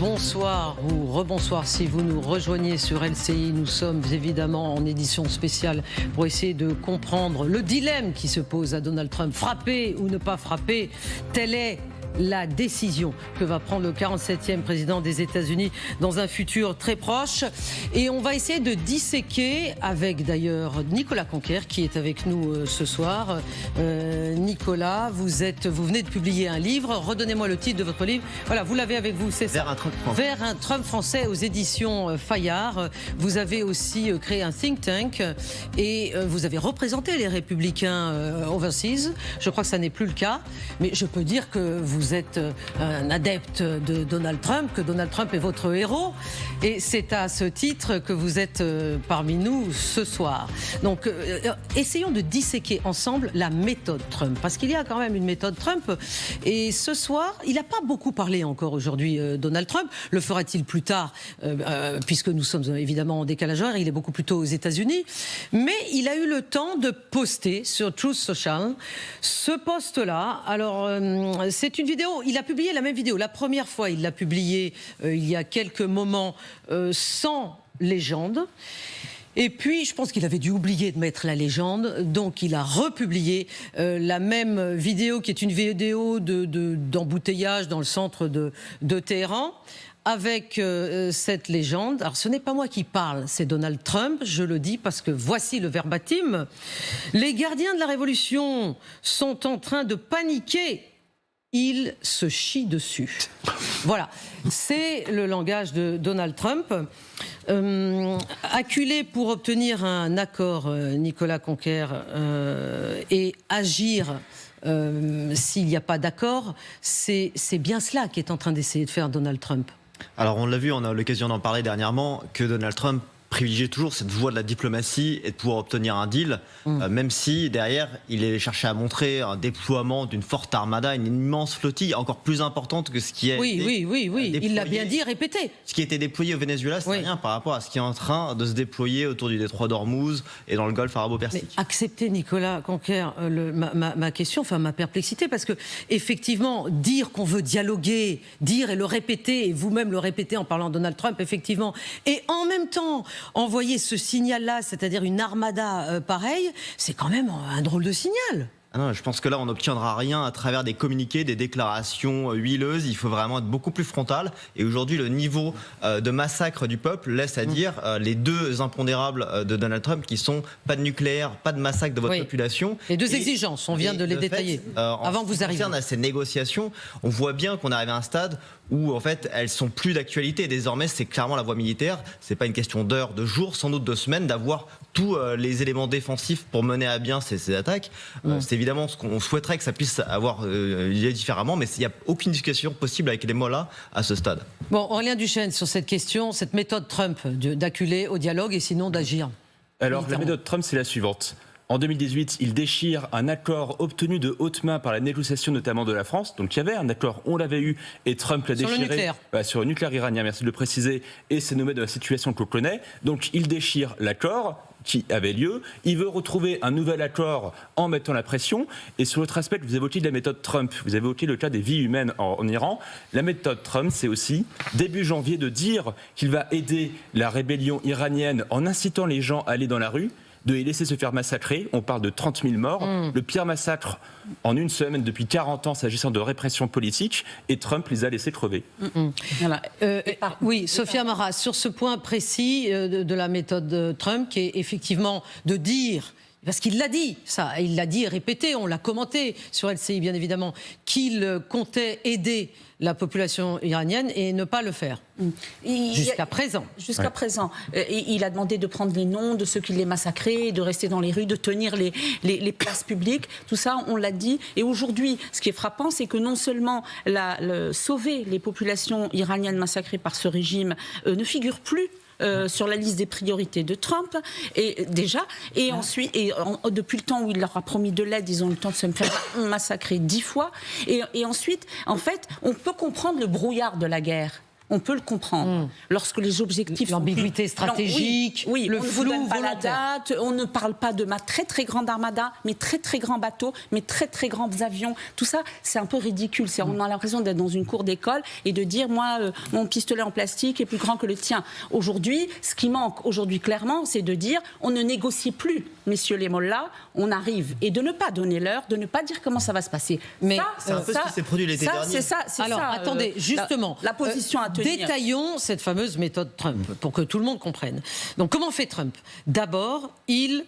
bonsoir ou rebonsoir si vous nous rejoignez sur LCI. Nous sommes évidemment en édition spéciale pour essayer de comprendre le dilemme qui se pose à Donald Trump. Frapper ou ne pas frapper, telle est la décision que va prendre le 47e président des États-Unis dans un futur très proche. Et on va essayer de disséquer avec d'ailleurs Nicolas Conquer qui est avec nous ce soir. Nicolas, vous venez de publier un livre. Redonnez-moi le titre de votre livre. Voilà, vous l'avez avec vous, c'est ça. Vers un Trump français aux éditions Fayard. Vous avez aussi créé un think tank et vous avez représenté les Républicains overseas. Je crois que ça n'est plus le cas, mais je peux dire que vous êtes un adepte de Donald Trump, que Donald Trump est votre héros. Et c'est à ce titre que vous êtes parmi nous ce soir. Donc, essayons de disséquer ensemble la méthode Trump. Parce qu'il y a quand même une méthode Trump. Et ce soir, il n'a pas beaucoup parlé encore aujourd'hui, Donald Trump. Le fera-t-il plus tard, puisque nous sommes évidemment en décalage horaire. Il est beaucoup plus tôt aux États-Unis. Mais il a eu le temps de poster sur Truth Social ce post-là. Alors, c'est une vidéo, il a publié la même vidéo. La première fois, il l'a publiée il y a quelques moments sans légende. Et puis, je pense qu'il avait dû oublier de mettre la légende, donc il a republié la même vidéo, qui est une vidéo d'embouteillage dans le centre de Téhéran, avec cette légende. Alors, ce n'est pas moi qui parle, c'est Donald Trump, je le dis parce que voici le verbatim. Les gardiens de la Révolution sont en train de paniquer. Il se chie dessus. Voilà, c'est le langage de Donald Trump. Acculé pour obtenir un accord, Nicolas Conquer, et agir s'il n'y a pas d'accord, c'est bien cela qu'est en train d'essayer de faire Donald Trump. Alors on l'a vu, on a l'occasion d'en parler dernièrement, que Donald Trump privilégier toujours cette voie de la diplomatie et de pouvoir obtenir un deal, même si derrière il est cherché à montrer un déploiement d'une forte armada, une immense flottille encore plus importante que ce qui est. Oui, il l'a bien dit, répété. Ce qui a été déployé au Venezuela, c'est rien par rapport à ce qui est en train de se déployer autour du détroit d'Ormuz et dans le golfe arabo-persique. Acceptez, Nicolas Conquer, ma question, enfin ma perplexité, parce que effectivement, dire qu'on veut dialoguer, dire et le répéter, et vous-même le répétez en parlant de Donald Trump, effectivement, et en même temps envoyer ce signal-là, c'est-à-dire une armada pareille, c'est quand même un drôle de signal. Ah non, je pense que là, on n'obtiendra rien à travers des communiqués, des déclarations huileuses. Il faut vraiment être beaucoup plus frontal. Et aujourd'hui, le niveau de massacre du peuple laisse à dire les deux impondérables de Donald Trump qui sont pas de nucléaire, pas de massacre de votre population. Les deux exigences, on vient de les détailler. Avant que vous arriviez. À ces négociations, on voit bien qu'on arrive à un stade où en fait elles sont plus d'actualité. Désormais, c'est clairement la voie militaire. C'est pas une question d'heures, de jours, sans doute de semaines, d'avoir tous les éléments défensifs pour mener à bien ces attaques. C'est évidemment ce qu'on souhaiterait que ça puisse avoir lieu différemment, mais il n'y a aucune discussion possible avec les mots-là à ce stade. Bon, Aurélien Duchesne, sur cette question, cette méthode Trump d'acculer au dialogue et sinon d'agir. Alors, la méthode Trump, c'est la suivante. En 2018, il déchire un accord obtenu de haute main par la négociation notamment de la France. Donc il y avait un accord, on l'avait eu, et Trump l'a déchiré. Sur le nucléaire. Sur le nucléaire iranien, merci de le préciser, et c'est nommé de la situation qu'on connaît. Donc il déchire l'accord qui avait lieu. Il veut retrouver un nouvel accord en mettant la pression. Et sur l'autre aspect, vous évoquiez de la méthode Trump. Vous avez évoqué le cas des vies humaines en Iran. La méthode Trump, c'est aussi, début janvier, de dire qu'il va aider la rébellion iranienne en incitant les gens à aller dans la rue, de les laisser se faire massacrer. On parle de 30 000 morts. Le pire massacre en une semaine depuis 40 ans s'agissant de répression politique. Et Trump les a laissés crever. Voilà. Oui, Sophia Maras, sur ce point précis de la méthode Trump, qui est effectivement de dire... Parce qu'il l'a dit, ça, il l'a dit et répété, on l'a commenté sur LCI bien évidemment, qu'il comptait aider la population iranienne et ne pas le faire. Jusqu'à présent. Jusqu'à présent. Il a demandé de prendre les noms de ceux qui les massacraient, de rester dans les rues, de tenir les places publiques. Tout ça, on l'a dit. Et aujourd'hui, ce qui est frappant, c'est que non seulement sauver les populations iraniennes massacrées par ce régime ne figure plus sur la liste des priorités de Trump, et ensuite, depuis le temps où il leur a promis de l'aide, ils ont eu le temps de se faire massacrer 10 fois, et ensuite, en fait, on peut comprendre le brouillard de la guerre. on peut le comprendre. Lorsque les objectifs l'ambiguïté stratégique, oui, le on ne flou vous donne pas la volontaire. date, on ne parle pas de ma très très grande armada, mes très très grands bateaux, mes très très grands avions. Tout ça, c'est un peu ridicule. On a l'impression d'être dans une cour d'école et de dire moi, mon pistolet en plastique est plus grand que le tien. Aujourd'hui, ce qui manque aujourd'hui clairement, c'est de dire on ne négocie plus, messieurs les mollahs, on arrive et de ne pas donner l'heure, de ne pas dire comment ça va se passer. Mais c'est un peu ce qui s'est produit l'été dernier. Alors, attendez, justement, la position à tenir. Détaillons cette fameuse méthode Trump pour que tout le monde comprenne. Donc, comment fait Trump ? D'abord, il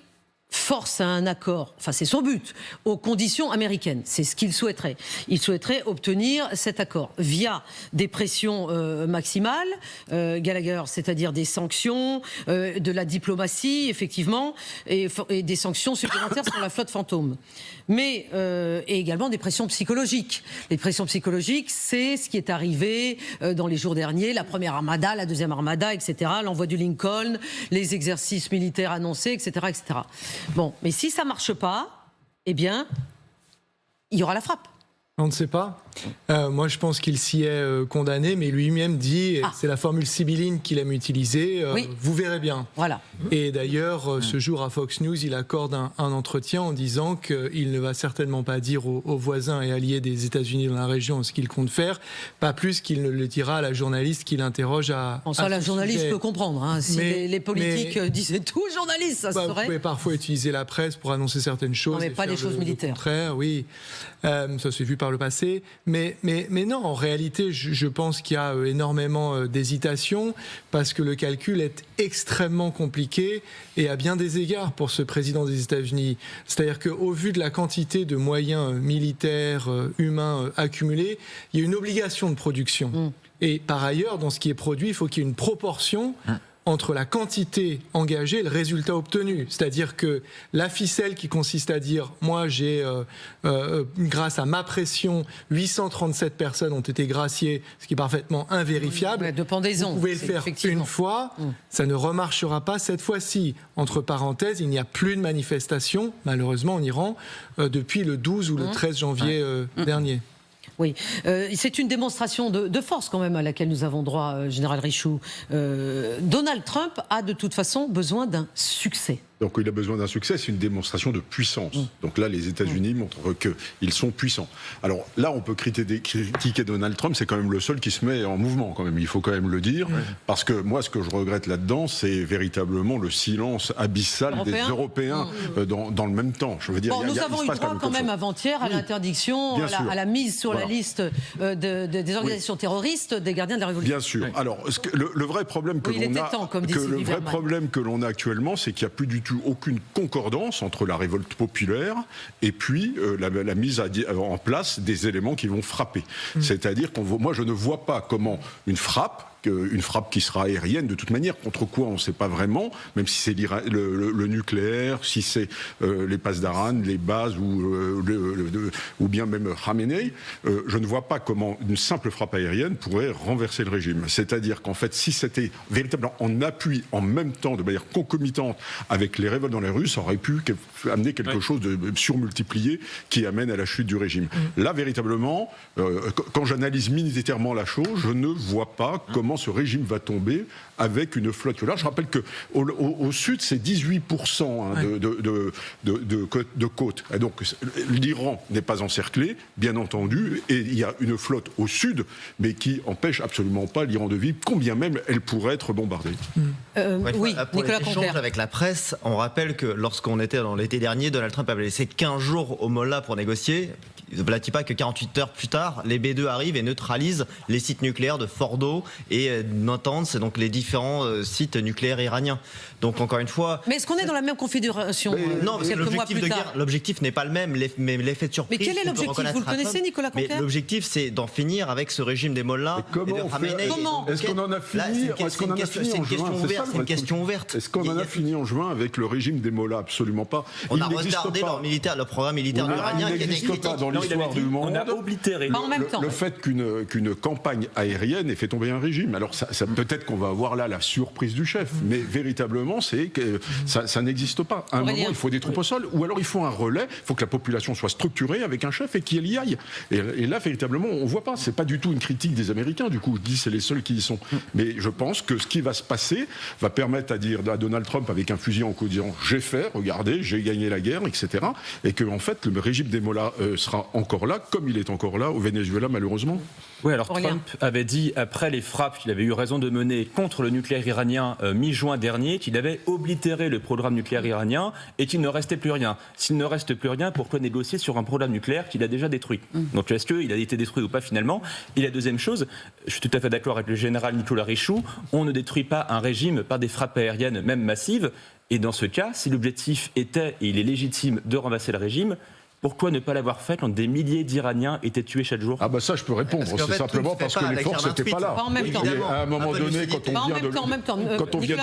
force à un accord, enfin c'est son but, aux conditions américaines. C'est ce qu'il souhaiterait. Il souhaiterait obtenir cet accord via des pressions maximales, Gallagher, c'est-à-dire des sanctions, de la diplomatie, effectivement, et des sanctions supplémentaires sur la flotte fantôme. Mais et également des pressions psychologiques. Les pressions psychologiques, c'est ce qui est arrivé dans les jours derniers, la première armada, la deuxième armada, etc., l'envoi du Lincoln, les exercices militaires annoncés, etc., etc. Bon, mais si ça ne marche pas, eh bien, il y aura la frappe. On ne sait pas. Moi, je pense qu'il s'y est condamné, mais lui-même dit, c'est la formule sibylline qu'il aime utiliser, oui. Vous verrez bien. Voilà. Et d'ailleurs, ce jour à Fox News, il accorde un entretien en disant qu'il ne va certainement pas dire aux voisins et alliés des États-Unis dans la région ce qu'il compte faire, pas plus qu'il ne le dira à la journaliste qui l'interroge à. Bon, ça, la journaliste sujet. Peut comprendre. Hein. Si les politiques disaient tout, journaliste, ça se ferait. Vous pouvez parfois utiliser la presse pour annoncer certaines choses. Non, mais pas des choses militaires. Le contraire, oui. Ça s'est vu par le passé. Mais non, en réalité, je pense qu'il y a énormément d'hésitation parce que le calcul est extrêmement compliqué et à bien des égards pour ce président des États-Unis. C'est-à-dire qu'au vu de la quantité de moyens militaires, humains accumulés, il y a une obligation de production. Et par ailleurs, dans ce qui est produit, il faut qu'il y ait une proportion entre la quantité engagée et le résultat obtenu. C'est-à-dire que la ficelle qui consiste à dire « moi j'ai, grâce à ma pression, 837 personnes ont été graciées », ce qui est parfaitement invérifiable. De pendaison. Vous pouvez le faire une fois, ça ne remarchera pas cette fois-ci. Entre parenthèses, il n'y a plus de manifestation, malheureusement en Iran, depuis le 12 ou le 13 janvier dernier. Oui, c'est une démonstration de force quand même à laquelle nous avons droit, Général Richoux. Donald Trump a de toute façon besoin d'un succès. Donc il a besoin d'un succès, c'est une démonstration de puissance. Donc là, les États-Unis montrent qu'ils sont puissants. Alors là, on peut critiquer Donald Trump, c'est quand même le seul qui se met en mouvement, quand même. Il faut quand même le dire. Parce que moi, ce que je regrette là-dedans, c'est véritablement le silence abyssal des Européens dans le même temps. Je veux dire, nous avons eu droit quand même avant-hier à l'interdiction, à la mise sur la liste des organisations terroristes des gardiens de la Révolution. Bien sûr. Alors, le vrai problème que l'on a actuellement, c'est qu'il n'y a plus du tout aucune concordance entre la révolte populaire et puis la mise en place des éléments qui vont frapper. C'est-à-dire moi je ne vois pas comment une frappe qui sera aérienne de toute manière, contre quoi on ne sait pas vraiment, même si c'est le nucléaire, si c'est les passes d'Aran, les bases ou bien même Khamenei, je ne vois pas comment une simple frappe aérienne pourrait renverser le régime. C'est-à-dire qu'en fait, si c'était véritablement en appui, en même temps, de manière concomitante avec les révoltes dans les rues, ça aurait pu amener quelque chose de surmultiplié qui amène à la chute du régime. Là, véritablement, quand j'analyse militairement la chose, je ne vois pas comment ce régime va tomber avec une flotte. Là, je rappelle qu'au sud, c'est 18% de côte. Et donc, l'Iran n'est pas encerclé, bien entendu, et il y a une flotte au sud, mais qui empêche absolument pas l'Iran de vivre, combien même elle pourrait être bombardée. Oui, pour Nicolas l'échange Conter. avec la presse, on rappelle que lorsqu'on était dans l'été dernier, Donald Trump avait laissé 15 jours au Mollah pour négocier. Ne platit pas que 48 heures plus tard, les B-2 arrivent et neutralisent les sites nucléaires de Fordo et Natanz, c'est donc les différents sites nucléaires iraniens. Donc encore une fois... Mais est-ce qu'on est dans la même configuration Non, parce que l'objectif de guerre, l'objectif n'est pas le même, mais l'effet de surprise... Mais quel est l'objectif ? Vous le connaissez, Nicolas Conter ? Mais l'objectif, c'est d'en finir avec ce régime des mollahs et de Khamenei. Comment ? Est-ce qu'on en a fini ? C'est une question ouverte. Est-ce qu'on en a fini en juin avec le régime des mollahs ? Absolument pas. On a retardé leur programme militaire iranien qui était critique. l'histoire du monde. On a oblitéré. En même temps. Le fait qu'une campagne aérienne ait fait tomber un régime. Alors ça peut-être qu'on va avoir là la surprise du chef, mais véritablement c'est que ça n'existe pas. À un moment il faut des troupes au sol, ou alors il faut un relais, il faut que la population soit structurée avec un chef et qu'il y aille. Et là véritablement on voit pas. C'est pas du tout une critique des Américains. Du coup je dis c'est les seuls qui y sont. Mais je pense que ce qui va se passer va permettre à Donald Trump avec un fusil en cou disant j'ai fait, regardez, j'ai gagné la guerre, etc. Et que en fait le régime des mollahs sera encore là, comme il est encore là au Venezuela malheureusement. Oui, alors Trump avait dit après les frappes qu'il avait eu raison de mener contre le nucléaire iranien mi-juin dernier qu'il avait oblitéré le programme nucléaire iranien et qu'il ne restait plus rien. S'il ne reste plus rien, pourquoi négocier sur un programme nucléaire qu'il a déjà détruit? Donc est-ce qu'il a été détruit ou pas finalement? Et la deuxième chose, je suis tout à fait d'accord avec le général Nicolas Richoux, on ne détruit pas un régime par des frappes aériennes, même massives. Et dans ce cas, si l'objectif était, et il est légitime, de renverser le régime, pourquoi ne pas l'avoir fait quand des milliers d'Iraniens étaient tués chaque jour? Ah bah ça je peux répondre, c'est simplement parce que les forces n'étaient pas là. Pas en même temps. À un moment donné, quand on vient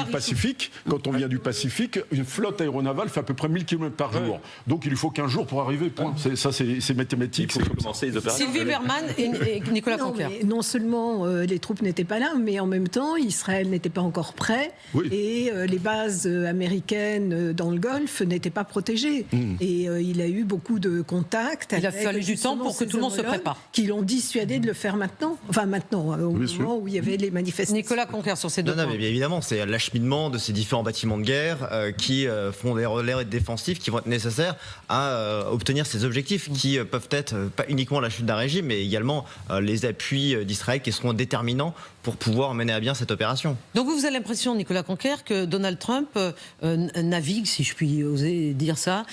du Pacifique, une flotte aéronavale fait à peu près 1000 km par jour. Donc il faut 15 jours pour arriver, point. Ça c'est mathématique. Il faut commencer les opérations. Sylvie Berman et Nicolas Conquer. Non seulement les troupes n'étaient pas là, mais en même temps Israël n'était pas encore prêt et les bases américaines dans le Golfe n'étaient pas protégées. Et il a eu beaucoup de contacts. Il a fallu du temps pour que tout le monde se prépare. Qui l'ont dissuadé de le faire maintenant. Enfin maintenant, au moment où il y avait les manifestations. Nicolas Conquer sur ces deux points. Mais bien évidemment, c'est l'acheminement de ces différents bâtiments de guerre qui font des relais défensifs qui vont être nécessaires à obtenir ces objectifs qui peuvent être pas uniquement la chute d'un régime, mais également les appuis d'Israël qui seront déterminants pour pouvoir mener à bien cette opération. Donc vous avez l'impression, Nicolas Conquer, que Donald Trump navigue, si je puis oser dire ça,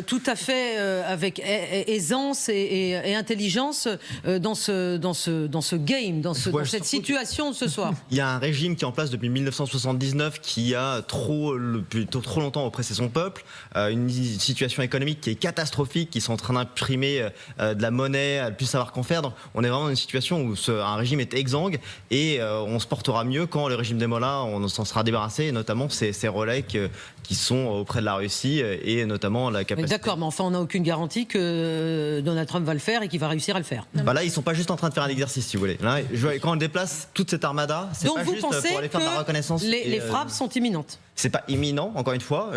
tout à fait avec aisance et intelligence dans ce game, dans cette situation de ce soir. Il y a un régime qui est en place depuis 1979 qui a trop longtemps oppressé son peuple, une situation économique qui est catastrophique, qui sont en train d'imprimer de la monnaie, à ne plus savoir qu'en faire. Donc, on est vraiment dans une situation où un régime est exsangue et on se portera mieux quand le régime des mollahs, on s'en sera débarrassé, et notamment ces relais qui sont auprès de la Russie et notamment la capacité. D'accord, mais enfin on n'a aucune garantie que Donald Trump va le faire et qu'il va réussir à le faire. Bah là, ils sont pas juste en train de faire un exercice, si vous voulez. Là, quand on déplace toute cette armada, c'est donc pas vous juste pensez pour aller faire de la reconnaissance. Les frappes sont imminentes. C'est pas imminent, encore une fois.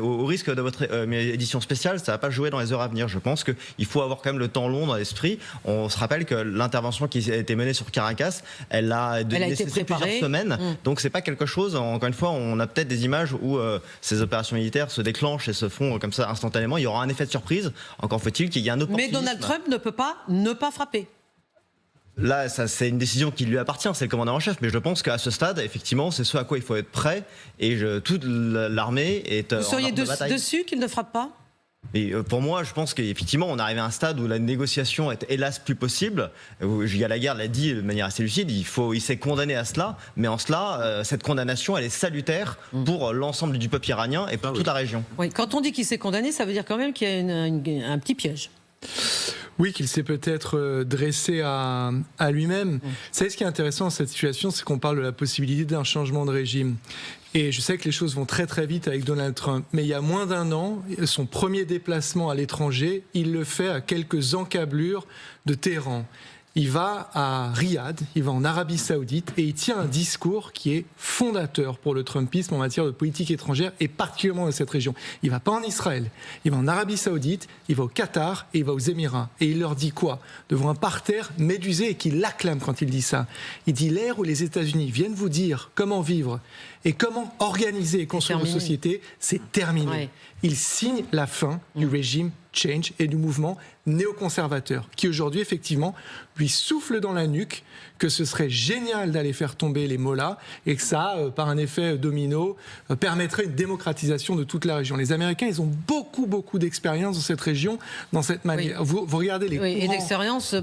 Au risque de votre édition spéciale, ça va pas jouer dans les heures à venir. Je pense qu'il faut avoir quand même le temps long dans l'esprit. On se rappelle que l'intervention qui a été menée sur Caracas, elle a nécessité plusieurs semaines. Donc c'est pas quelque chose. Encore une fois, on a peut-être des images où ces opérations militaires se déclenchent et se font comme ça instantanément. Il y aura un effet de surprise. Encore faut-il qu'il y ait un opportunisme. Mais Donald Trump ne peut pas ne pas frapper. Là, c'est une décision qui lui appartient, c'est le commandant en chef. Mais je pense qu'à ce stade, effectivement, c'est ce à quoi il faut être prêt. Et toute l'armée est. Vous seriez dessus qu'il ne frappe pas? Et pour moi, je pense qu'effectivement, on arrive à un stade où la négociation est hélas plus possible. Julien Lagarde l'a dit de manière assez lucide, il s'est condamné à cela, mais en cela, cette condamnation, elle est salutaire pour l'ensemble du peuple iranien et pour toute la région. Oui, quand on dit qu'il s'est condamné, ça veut dire quand même qu'il y a un petit piège. Oui, qu'il s'est peut-être dressé à lui-même. Vous savez, ce qui est intéressant dans cette situation, c'est qu'on parle de la possibilité d'un changement de régime. Et je sais que les choses vont très très vite avec Donald Trump, mais il y a moins d'un an, son premier déplacement à l'étranger, il le fait à quelques encablures de Téhéran. Il va à Riyad, il va en Arabie Saoudite et il tient un discours qui est fondateur pour le Trumpisme en matière de politique étrangère et particulièrement dans cette région. Il ne va pas en Israël, il va en Arabie Saoudite, il va au Qatar et il va aux Émirats. Et il leur dit quoi? Devant un parterre médusé et qui l'acclame quand il dit ça. Il dit l'ère où les États-Unis viennent vous dire comment vivre et comment organiser et construire une société, c'est terminé. Ouais. Il signe la fin du régime Change et du mouvement néoconservateur, qui aujourd'hui, effectivement, lui souffle dans la nuque que ce serait génial d'aller faire tomber les mollahs et que ça, par un effet domino, permettrait une démocratisation de toute la région. Les Américains, ils ont beaucoup d'expérience dans cette région, dans cette manière. Oui. Vous regardez les courants... et d'expérience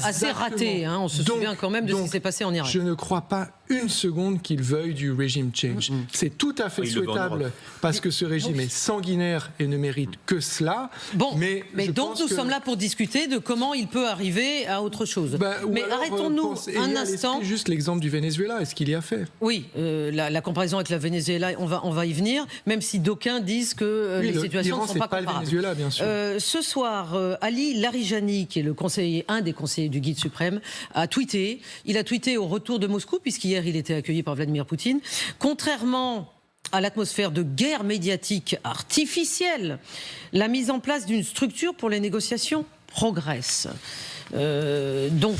assez ratée. Hein. On se souvient quand même de ce qui s'est passé en Irak. Je ne crois pas une seconde qu'ils veuillent du régime Change. C'est tout à fait souhaitable parce que ce régime est sanguinaire et ne mérite que cela. Bon, mais donc nous sommes là pour discuter de comment il peut arriver à autre chose. Mais arrêtons-nous un instant. Juste l'exemple du Venezuela, est-ce qu'il y a fait? Oui, la comparaison avec le Venezuela, on va y venir, même si d'aucuns disent que les situations ne sont pas comparables. Le Venezuela, bien sûr. Ce soir, Ali Larijani, qui est un des conseillers du Guide suprême, a tweeté. Il a tweeté au retour de Moscou, puisqu'hier il était accueilli par Vladimir Poutine. Contrairement à l'atmosphère de guerre médiatique artificielle, la mise en place d'une structure pour les négociations progresse. Donc,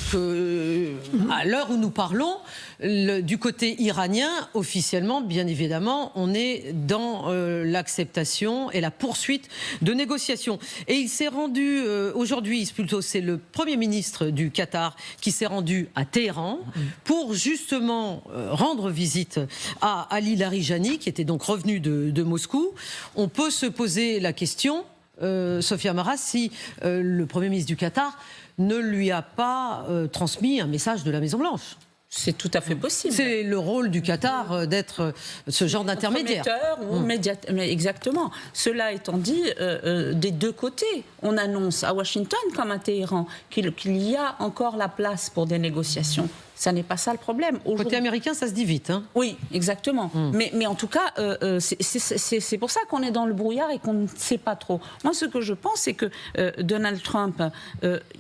à l'heure où nous parlons, du côté iranien, officiellement, bien évidemment, on est dans l'acceptation et la poursuite de négociations. Et il s'est rendu aujourd'hui, c'est le Premier ministre du Qatar qui s'est rendu à Téhéran pour justement rendre visite à Ali Larijani, qui était donc revenu de Moscou. On peut se poser la question, Sophia Maras, si le Premier ministre du Qatar ne lui a pas transmis un message de la Maison-Blanche. C'est tout à fait possible. C'est le rôle du Qatar d'être ce genre d'intermédiaire. Mais exactement. Cela étant dit, des deux côtés, on annonce à Washington comme à Téhéran qu'il y a encore la place pour des négociations. Ça n'est pas ça le problème. Côté américain, ça se dit vite. Hein. Oui, exactement. Mais en tout cas, c'est pour ça qu'on est dans le brouillard et qu'on ne sait pas trop. Moi, ce que je pense, c'est que Donald Trump,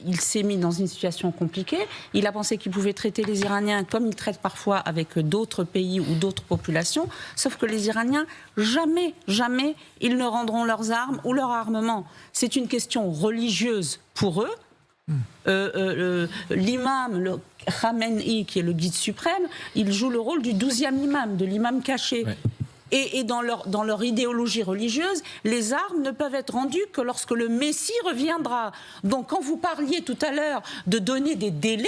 il s'est mis dans une situation compliquée. Il a pensé qu'il pouvait traiter les Iraniens comme il traite parfois avec d'autres pays ou d'autres populations. Sauf que les Iraniens, jamais, ils ne rendront leurs armes ou leur armement. C'est une question religieuse pour eux. L'imam, le Khamenei, qui est le guide suprême, il joue le rôle du 12e imam, de l'imam caché. Ouais. Et dans leur idéologie religieuse, les armes ne peuvent être rendues que lorsque le Messie reviendra. Donc quand vous parliez tout à l'heure de donner des délais,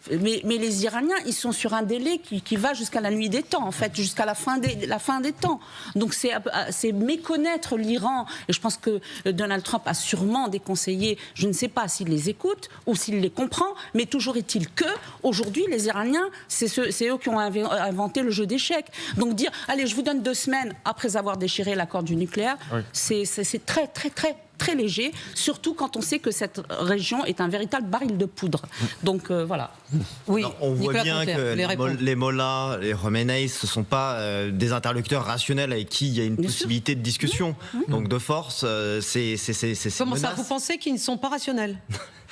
mais les Iraniens, ils sont sur un délai qui va jusqu'à la nuit des temps, en fait, jusqu'à la fin des temps. Donc c'est méconnaître l'Iran. Et je pense que Donald Trump a sûrement des conseillers, je ne sais pas s'il les écoute ou s'il les comprend, mais toujours est-il que, aujourd'hui, les Iraniens, c'est eux qui ont inventé le jeu d'échecs. Donc dire, allez, je vous donne 2 semaines après avoir déchiré l'accord du nucléaire, oui. C'est très, très, très, très léger, surtout quand on sait que cette région est un véritable baril de poudre. Donc voilà. Oui, alors, on voit bien que les mollahs, les Khamenei, ce ne sont pas des interlocuteurs rationnels avec qui il y a une possibilité de discussion. Donc de force, c'est comment ça, vous pensez qu'ils ne sont pas rationnels?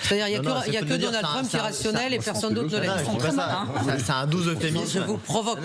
C'est-à-dire qu'il n'y a que Donald Trump qui est rationnel et personne d'autre ne l'est. Ils sont très malins. C'est un doux euphémisme. Je vous provoque.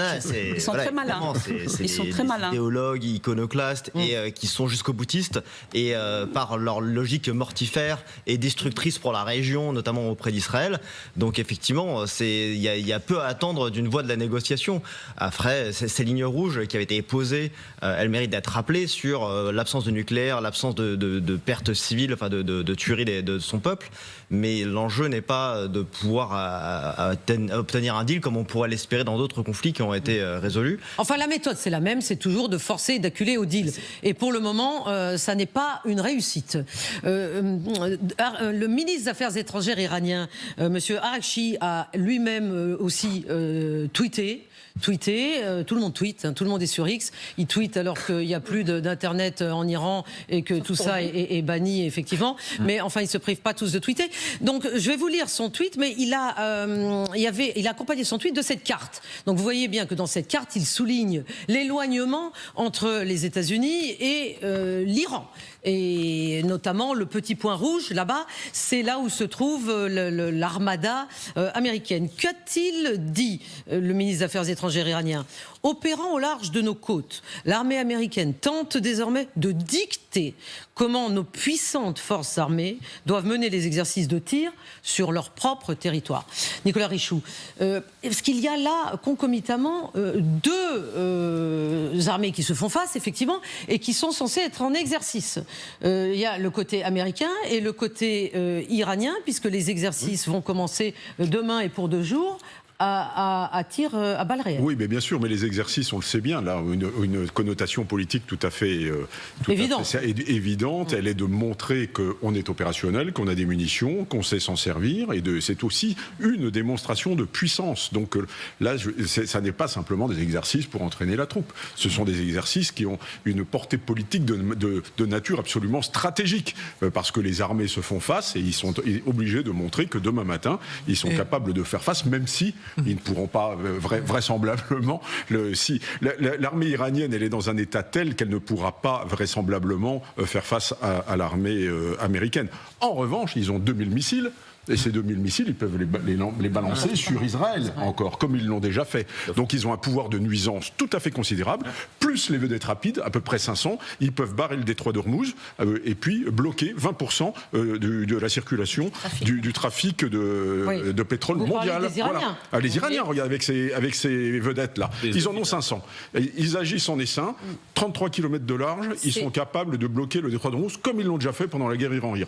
Ils sont très malins. Ils sont très malins. Des idéologues, iconoclastes et qui sont jusqu'au boutistes et par leur logique mortifère et destructrice pour la région, notamment auprès d'Israël. Donc effectivement, il y a peu à attendre d'une voie de la négociation. Après, ces lignes rouges qui avaient été posées, elles méritent d'être rappelées sur l'absence de nucléaire, l'absence de pertes civiles, enfin de tueries de son peuple. Mais l'enjeu n'est pas de pouvoir obtenir un deal comme on pourrait l'espérer dans d'autres conflits qui ont été résolus. Enfin, la méthode, c'est la même, c'est toujours de forcer et d'acculer au deal. Et pour le moment, ça n'est pas une réussite. Le ministre des Affaires étrangères iranien, M. Araghchi, a lui-même aussi tweeté. Tout le monde tweet, hein, tout le monde est sur X. Il tweet alors qu'il n'y a plus d'internet en Iran et que tout ça est banni effectivement. Mais enfin, ils se privent pas tous de tweeter. Donc, je vais vous lire son tweet, mais il a accompagné son tweet de cette carte. Donc, vous voyez bien que dans cette carte, il souligne l'éloignement entre les États-Unis et l'Iran. Et notamment le petit point rouge là-bas, c'est là où se trouve l'armada américaine. Qu'a-t-il dit le ministre des Affaires étrangères iranien ? Opérant au large de nos côtes, l'armée américaine tente désormais de dicter comment nos puissantes forces armées doivent mener les exercices de tir sur leur propre territoire. Nicolas Richoux, est-ce qu'il y a là concomitamment deux armées qui se font face, effectivement, et qui sont censées être en exercice? Il y a le côté américain et le côté iranien, puisque les exercices vont commencer demain et pour 2 jours. à tir à balles réelles. Oui, mais bien sûr, mais les exercices, on le sait bien, là, une connotation politique tout à fait évidente. Elle est de montrer qu'on est opérationnel, qu'on a des munitions, qu'on sait s'en servir, et c'est aussi une démonstration de puissance. Donc là, ça n'est pas simplement des exercices pour entraîner la troupe. Ce sont des exercices qui ont une portée politique de nature absolument stratégique, parce que les armées se font face et ils sont obligés de montrer que demain matin, ils sont capables de faire face, même si ils ne pourront pas vraisemblablement. L'armée iranienne, elle est dans un état tel qu'elle ne pourra pas vraisemblablement faire face à l'armée américaine. En revanche, ils ont 2000 missiles. Et ces 2000 missiles, ils peuvent les balancer sur Israël encore, comme ils l'ont déjà fait. Donc ils ont un pouvoir de nuisance tout à fait considérable, plus les vedettes rapides, à peu près 500. Ils peuvent barrer le détroit d'Ormuz et puis bloquer 20% de la circulation du trafic de pétrole mondial. Les Iraniens, regarde, avec ces vedettes-là. Ils en ont 500. Ils agissent en essaim, 33 km de large, ils sont capables de bloquer le détroit d'Ormuz, comme ils l'ont déjà fait pendant la guerre Iran-Irak.